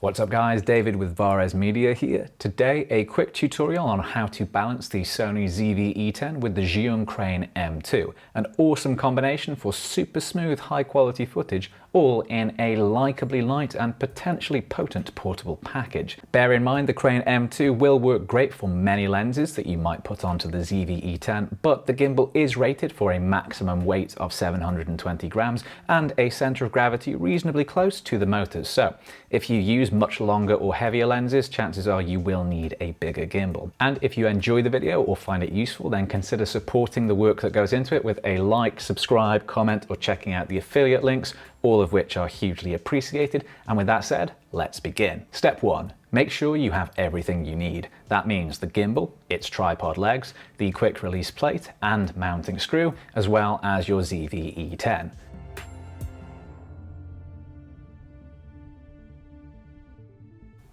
What's up guys, David with Varez Media here. Today a quick tutorial on how to balance the Sony ZV-E10 with the Zhiyun Crane M2. An awesome combination for super smooth high quality footage, all in a likably light and potentially potent portable package. Bear in mind the Crane M2 will work great for many lenses that you might put onto the ZV-E10, but the gimbal is rated for a maximum weight of 720 grams and a center of gravity reasonably close to the motors. So if you use much longer or heavier lenses, chances are you will need a bigger gimbal. And if you enjoy the video or find it useful, then consider supporting the work that goes into it with a like, subscribe, comment, or checking out the affiliate links, all of which are hugely appreciated. And with that said, let's begin. Step 1. Make sure you have everything you need. That means the gimbal, its tripod legs, the quick release plate and mounting screw, as well as your ZV-E10.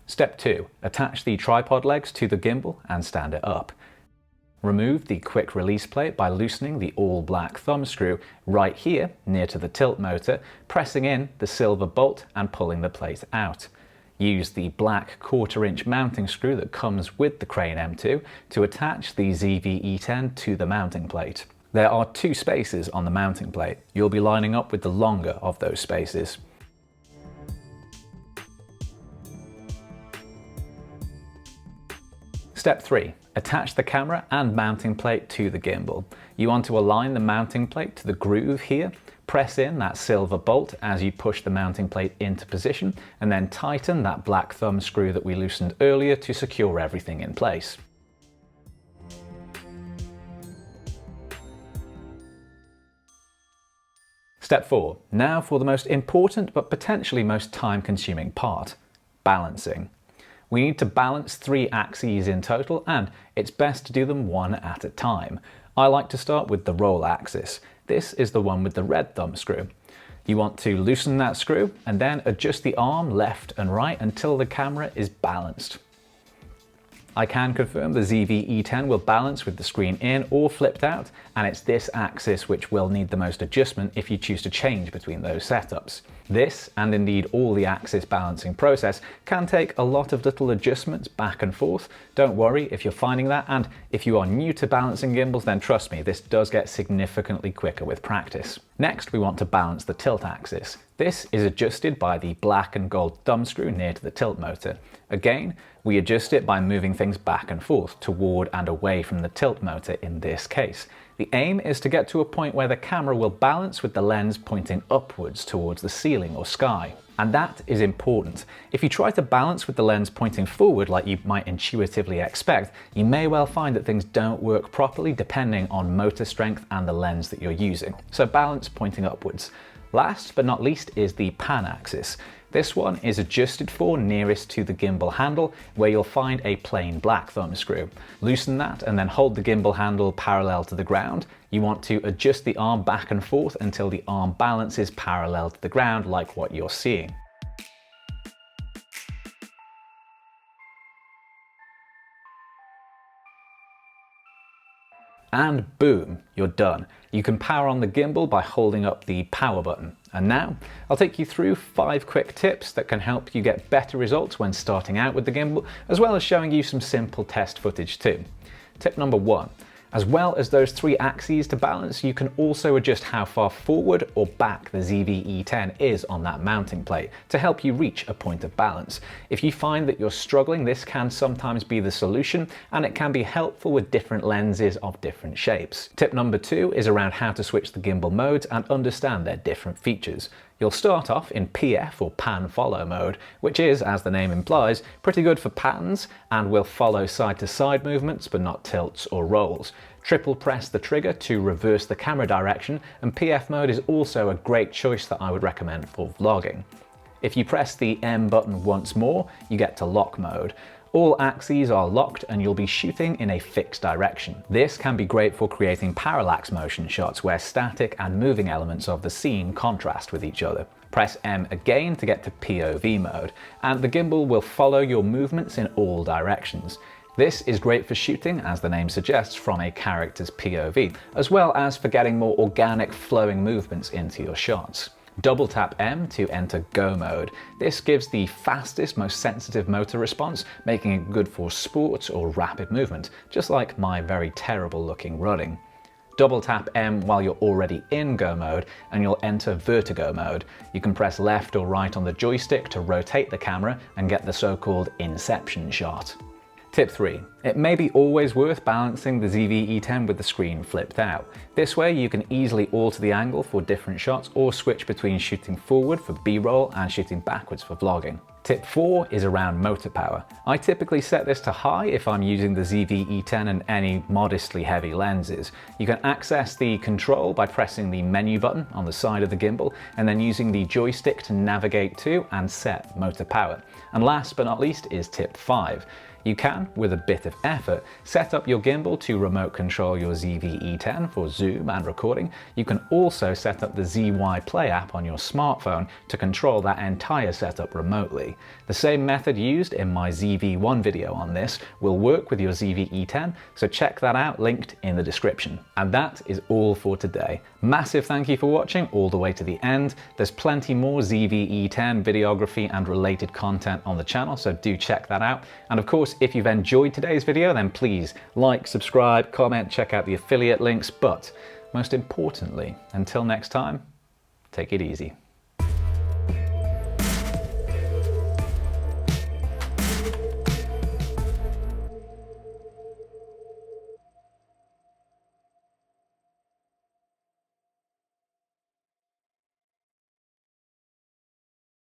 Step 2. Attach the tripod legs to the gimbal and stand it up. Remove the quick release plate by loosening the all-black thumb screw right here near to the tilt motor, pressing in the silver bolt and pulling the plate out. Use the black 1/4-inch mounting screw that comes with the Crane M2 to attach the ZV-E10 to the mounting plate. There are 2 spaces on the mounting plate. You'll be lining up with the longer of those spaces. Step 3. Attach the camera and mounting plate to the gimbal. You want to align the mounting plate to the groove here, press in that silver bolt as you push the mounting plate into position, and then tighten that black thumb screw that we loosened earlier to secure everything in place. Step 4. Now for the most important but potentially most time-consuming part, balancing. We need to balance 3 axes in total, and it's best to do them one at a time. I like to start with the roll axis. This is the one with the red thumb screw. You want to loosen that screw and then adjust the arm left and right until the camera is balanced. I can confirm the ZV-E10 will balance with the screen in or flipped out, and it's this axis which will need the most adjustment if you choose to change between those setups. This, and indeed all the axis balancing process, can take a lot of little adjustments back and forth. Don't worry if you're finding that, and if you are new to balancing gimbals, then trust me, this does get significantly quicker with practice. Next, we want to balance the tilt axis. This is adjusted by the black and gold thumb screw near to the tilt motor. Again, we adjust it by moving things back and forth, toward and away from the tilt motor in this case. The aim is to get to a point where the camera will balance with the lens pointing upwards towards the ceiling or sky. And that is important. If you try to balance with the lens pointing forward like you might intuitively expect, you may well find that things don't work properly depending on motor strength and the lens that you're using. So balance pointing upwards. Last but not least is the pan axis. This one is adjusted for nearest to the gimbal handle, where you'll find a plain black thumb screw. Loosen that and then hold the gimbal handle parallel to the ground. You want to adjust the arm back and forth until the arm balances parallel to the ground like what you're seeing. And boom, you're done. You can power on the gimbal by holding up the power button. And now, I'll take you through 5 quick tips that can help you get better results when starting out with the gimbal, as well as showing you some simple test footage too. Tip number 1. As well as those 3 axes to balance, you can also adjust how far forward or back the ZV-E10 is on that mounting plate to help you reach a point of balance. If you find that you're struggling, this can sometimes be the solution, and it can be helpful with different lenses of different shapes. Tip number 2 is around how to switch the gimbal modes and understand their different features. You'll start off in PF or pan follow mode, which is, as the name implies, pretty good for pans and will follow side to side movements but not tilts or rolls. Triple press the trigger to reverse the camera direction, and PF mode is also a great choice that I would recommend for vlogging. If you press the M button once more, you get to lock mode. All axes are locked and you'll be shooting in a fixed direction. This can be great for creating parallax motion shots where static and moving elements of the scene contrast with each other. Press M again to get to POV mode, and the gimbal will follow your movements in all directions. This is great for shooting, as the name suggests, from a character's POV, as well as for getting more organic flowing movements into your shots. Double tap M to enter Go mode. This gives the fastest, most sensitive motor response, making it good for sports or rapid movement, just like my very terrible looking running. Double tap M while you're already in Go mode and you'll enter Vertigo mode. You can press left or right on the joystick to rotate the camera and get the so-called inception shot. Tip 3. It may be always worth balancing the ZV-E10 with the screen flipped out. This way you can easily alter the angle for different shots or switch between shooting forward for B-roll and shooting backwards for vlogging. Tip 4 is around motor power. I typically set this to high if I'm using the ZV-E10 and any modestly heavy lenses. You can access the control by pressing the menu button on the side of the gimbal and then using the joystick to navigate to and set motor power. And last but not least is tip 5. You can, with a bit of effort, set up your gimbal to remote control your ZV-E10 for zoom and recording. You can also set up the ZY Play app on your smartphone to control that entire setup remotely. The same method used in my ZV-1 video on this will work with your ZV-E10, so check that out, linked in the description. And that is all for today. Massive thank you for watching all the way to the end. There's plenty more ZV-E10 videography and related content on the channel, so do check that out. And of course, if you've enjoyed today's video, then please like, subscribe, comment, check out the affiliate links. But most importantly, until next time, take it easy.